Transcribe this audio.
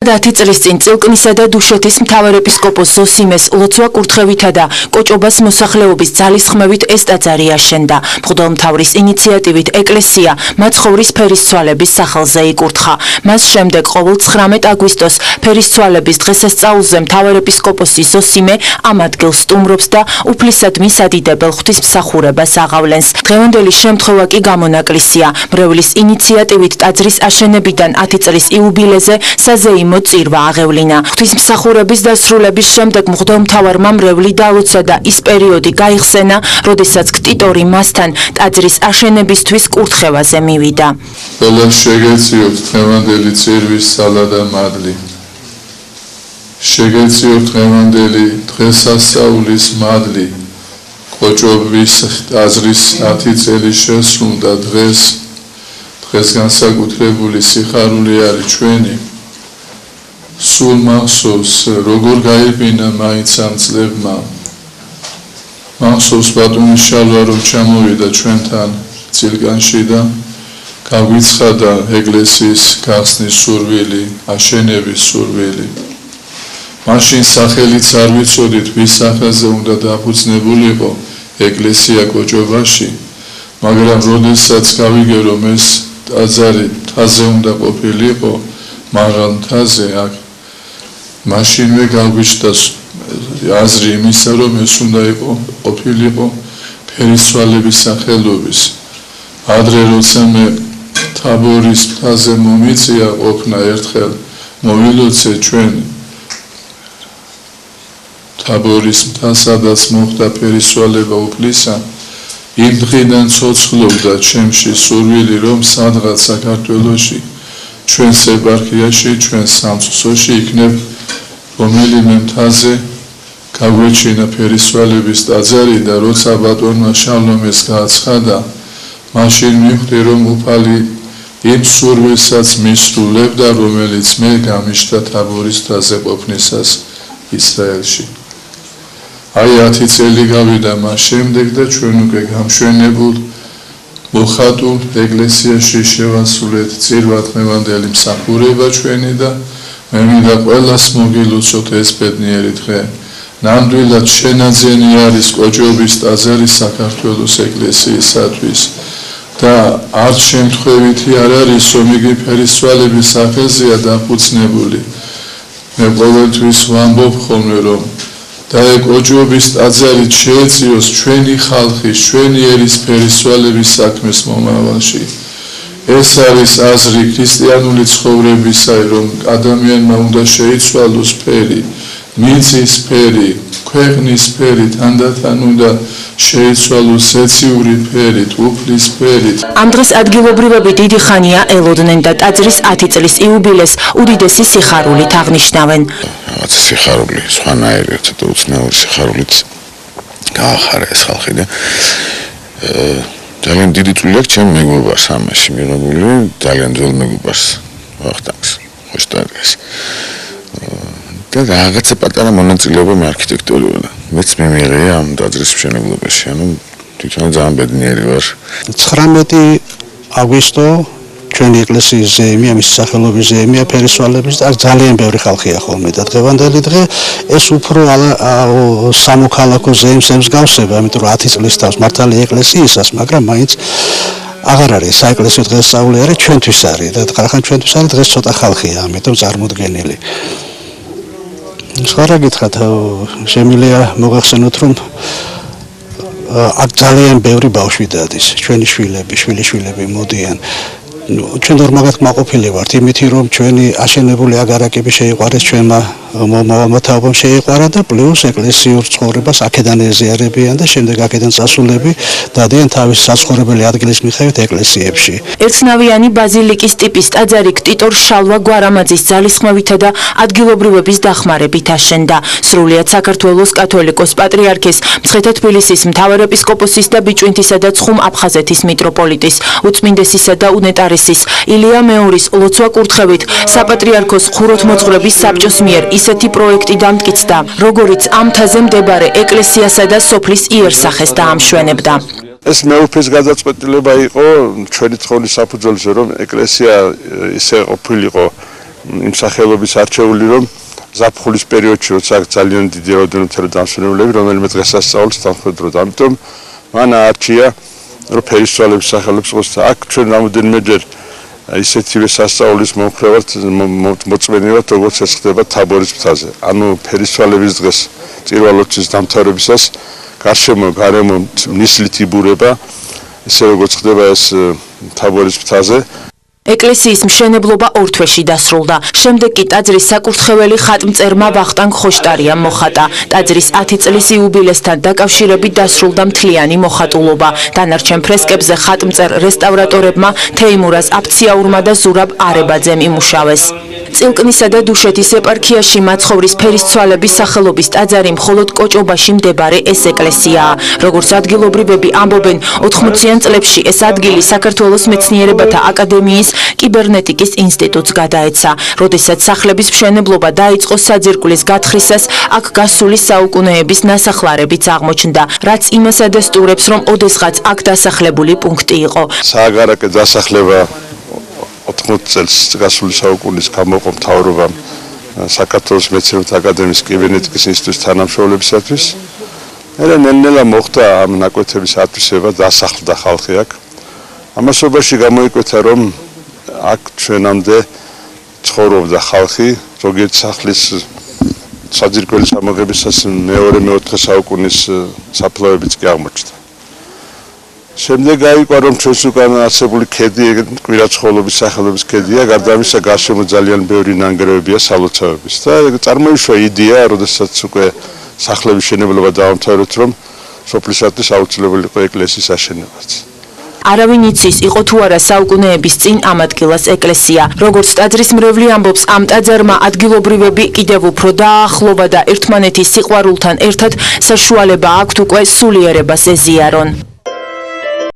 10 წლის წინ წილკნისა და დუშეთის მთავარეპისკოპოს ზოსიმეს ლოცვა კურთხევითა და კოჭობას მოსახლეობის ძალისხმევით ეს ტაძარი აშენდა. მღვდელმთავრის ინიციატივით ეკლესია მაცხოვრის ფერისცვალების სახელზე იკურთხა. მას შემდეგ ყოველ 19 აგვისტოს ფერისცვალების დღესასწაულზე მთავარეპისკოპოსი ზოსიმე ამ ადგილს სტუმრობს და უფლისადმი სადიდებელ ღვთისმსახურებას აღავლენს. დღევანდელი შემთხვევა კი გამონაკლისია. მრევლის ინიციატივით ტაძრის აშენებიდან 10 წლის იუბილეზე საზეიმო მოწირვა აღევლინა. ღვთისმსახურების დასრულების შემდეგ მღვდელმთავარმა მრევლი დაალოცა და ის პერიოდი გაიხსენა, როდესაც ქტიტორი მასთან ტაძრის აშენებისთვის კურთხევაზე მივიდა. ყველას შეგეციოთ დღევანდელი წირვის სალა და მადლი. შეგეციოთ დღევანდელი დღესასწაულის მადლი. კოჭობის ტაძრის 10 წელი შესრულდა დღეს განსაკუთრებული სიხარული არის ჩვენი. სულ მახსოვს როგორ გაიფინა მაინც ამ წლებმა. მახსოვს ბატონის შალვა რომ ჩამოვიდა ჩვენთან წილკანში და გაგვიცხადა ეკლესიის გახსნის სურვილი, აშენების სურვილი. მაშინ სახელიც არ ვიცოდით ვის სახელზე უნდა დაფუძნებულიყო ეკლესია კოჭობაში, მაგრამ როდესაც გავიგე რომ ეს ტაძარი მთაზე უნდა ყოფილიყო, მაღალ მთაზე აქ მაშინვე გაგვიჩნდა აზრი იმისა, რომ ეს უნდა ყოფილიყო ფერისცვალების სახელობის. ადრე როცა მე თაბორის მთაზე მომიწია ყოფნა ერთხელ მოვილოცე ჩვენ თაბორის მთა, სადაც მოხდა ფერისცვალება უფლისა, იმ დღიდან ცოცხლობდა ჩემში სურვილი, რომ სადღაც საქართველოში ჩვენს ეპარქიაში, ჩვენს სამწყსოში იქნებ რომელიმე მთაზე გაგვეჩინა ფერისცვალების ტაძარი და როცა ბატონმა შალომეს გააცხადა, მაშინ მივხვდი რომ უფალი იმ სურვილსაც მისრულებდა, რომელიც მე გამიშთა თაბორის მთაზე ყოფნისას ისრაელში. აი 10 წელი გავიდა მას შემდეგ და ჩვენ უკვე გამშვენებულ მოხატულ ეკლესიაში შევასრულეთ წირვა-დღევანდელი მსახურება ჩვენი და მე მინდა ყველას მოგილოცოთ ეს ბედნიერი დღე. ნამდვილად შენაძენი არის კოჭობის ტაძარი საქართველოს ეკლესიისათვის და არც შემთხვევითი არ არის რომ იგი ფერისცვალების სახელზეა დაფუძნებული. მე ყოველთვის ვამბობ ხოლმე რომ და კოჭობის ტაძარი შეეწიოს ჩვენი ხალხის, ჩვენი ერის ფერისცვალების საქმეს მომავალში. ეს არის აზრი ქრისტიანული ცხოვრებისა, რომ ადამიანმა უნდა შეიცვალოს ფერი, მიწის ფერი, ქვეყნის ფერი, თანდათან უნდა შეიცვალოს ეციური ფერით, უფლის ფერით. ამ დღეს ადგილობრივები დიდი ხანია ელოდნენ და ტაძრის 10 წლის იუბილეს უდიდესი სიხარულით აღნიშნავენ. რაღაც სიხარული, სხვანაირი, ცოტა უცნაური სიხარულით გაახარა ეს ხალხი და ძალიან დიდი წვლილი აქვს ჩემ მეგობარს ამაში მიღებული, ძალიან ძველ მეგობარს ვახტანგს, ხოშტანგს. და რაღაცა პატარა მონაწილეობა მე არქიტექტურული და მეც მე მიიღია ამ ტაძრის მშენებლობაში, ანუ თვითონ ძალიან ბედნიერი ვარ. 19 აგვისტო ჩვენი ეკლესიის ზეიმია, მის სახელობის ზეიმია ფერისცვალების და ძალიან ბევრი ხალხია ხოლმე და დღევანდელი დღე ეს უფრო სამოქალაქო ზეიმს ემსგავსება, იმიტომ რომ 10 წლის თავს მართალი ეკლესიისას, მაგრამ მაინც აღარ არის საეკლესიო დღესასწაული არის ჩვენთვის არის და ხან ჩვენთვის არის დღეს ცოტა ხალხია, ამიტომ წარმოდგენილი. სხვა რა გითხრათ, შემიძლია მოგახსენოთ რომ აქ ძალიან ბევრი ბავშვი დადის, ჩვენი შვილიშვილები მოდიან. ჩვენ ნორმალურად მაყოფილი ვართ იმითი რომ ჩვენი აშენებული აგარაკები შეიყვარეს ჩვენმა მომავალმა შეიყვარა და პლუს ეკლესიურ ცხოვრებას აქედან ეზიარებიან და შემდეგ აქედან წასულები დადიან თავის საცხოვრებელი ადგილის მიხედვით ეკლესიებში. ერთნავიანი ბაზილიკის ტიპის ტაძარი ქტიტორ შალვა გვარამაძის ძალისხმევითა და ადგილობრივების დახმარებით აშენდა. სრულიად საქართველოს კათოლიკოს პატრიარქის, მცხეთა თბილისის მთავარეპისკოპოსის და ბიჭვინთისა და ცხუმ აფხაზეთის მიტროპოლიტის, უწმინდესისა და უნეტარესის ილია მეორის ლოცვა კურთხევით საპატრიარქოს ხუროთმოძღვრების საბჭოს მიერ ისეთი პროექტი დამტკიცდა, როგორიც ამ მთაზე მდებარე ეკლესიასა და სოფლის იერსახეს დაამშვენებდა. ეს მეუფის გადაწყვეტილება იყო ჩვენი თხოვნის საფუძველზე, რომ ეკლესია ისე ყოფილიყო იმ სახელობის არჩეული, რომ ზაფხულის პერიოდში როცა ძალიან დიდი რაოდენობით დამსვენებლები, რომელიმე დღესასწაულს თანხმდროდ. ამიტომ მან აარჩია, რომ ფერისცვალების სახელებს ყოს აქ ჩვენ რამოდენიმეჯერ ისეთივე სასწაულის მომხრევად მოწმენივრად, როგორც ეს ხდება თაბორის მთაზე. ანუ ფერისცვალების დღეს წირვალოცის დამთავრებისას გარემო ნისლით იბურება, ისე როგორც ხდება ეს თაბორის მთაზე. ეკლესიის მშენებლობა 2 თვეში დასრულდა. შემდეგ კი ტაძრის საკურთხეველი ხატმწერმა ვახტანგ ხოშტარიამ მოხატა. ტაძრის 10 წლის იუბილესთან დაკავშირებით დასრულდა მთლიანი მოხატულობა. დანარჩენ ფრესკებზე ხატმწერ რესტავრატორებმა თეიმურაზ აფციაურმა და ზურაბ არებაძემ იმუშავეს. წილკნისა და დუშეთის ეპარქიაში მაცხოვრის ფერისცვალების სახელობის ტაძარი მხოლოდ კოჭობაში მდებარე ეს ეკლესიაა. როგორც ადგილობრივები ამბობენ, 80-იან წლებში ეს ადგილი საქართველოს მეცნიერებათა აკადემიის კიბერნეტიკის ინსტიტუტს გადაეცა. როდესაც სახლების მშენებლობა დაიწყო, საძირკვლის გათხრისას აქ გასული საუკუნეების ნასახლარებიც აღმოჩნდა, რაც იმას ადასტურებს, რომ ოდესღაც აქ დასახლებული პუნქტი იყო. სააგარაკე დასახლება 80 წელს გასული საუკუნის გამოყო მთავრობამ საქართველოს მეცნიერებათა აკადემიის კიბერნეტიკის ინსტიტუტის თანამშრომლებისათვის. ნელ-ნელა მოხდა ამ ნაკვეთების ათვისება, დასახლდა ხალხი აქ. ამასობაში გამოიკვეთა, რომ აქ ჩვენამდე ცხოვრობდა ხალხი, ზოგიერთი სახლის საძირკვლის ამოღებისას მეორე-მეოთხე საუკუნის საფლავებიც კი აღმოჩნდა. შემდეგ გაიგო, რომ ჩვენს უკან არსებული ქედი კვირაცხოვლობის სახელობის ქედია, გარდა ამისა გარშემო ძალიან ბევრი ნანგრევებია სალოცავების და წარმოიშვა იდეა, როდესაც უკვე სახლების შენებლობა დაამთავრეთ, რომ სოფლისათვის აუცილებელი იყო ეკლესიის აშენებაც. არავინ იცის, იყო თუ არა საუკუნეების წინ ამ ადგილას ეკლესია. როგორც ტაძრის მრევლი ამბობს, ამ ტაძარმა ადგილობრივები კიდევ უფრო დააახლოვა და ერთმანეთის სიყვარულთან ერთად საშუალება აქვთ უკვე სულიერებას ეზიარონ.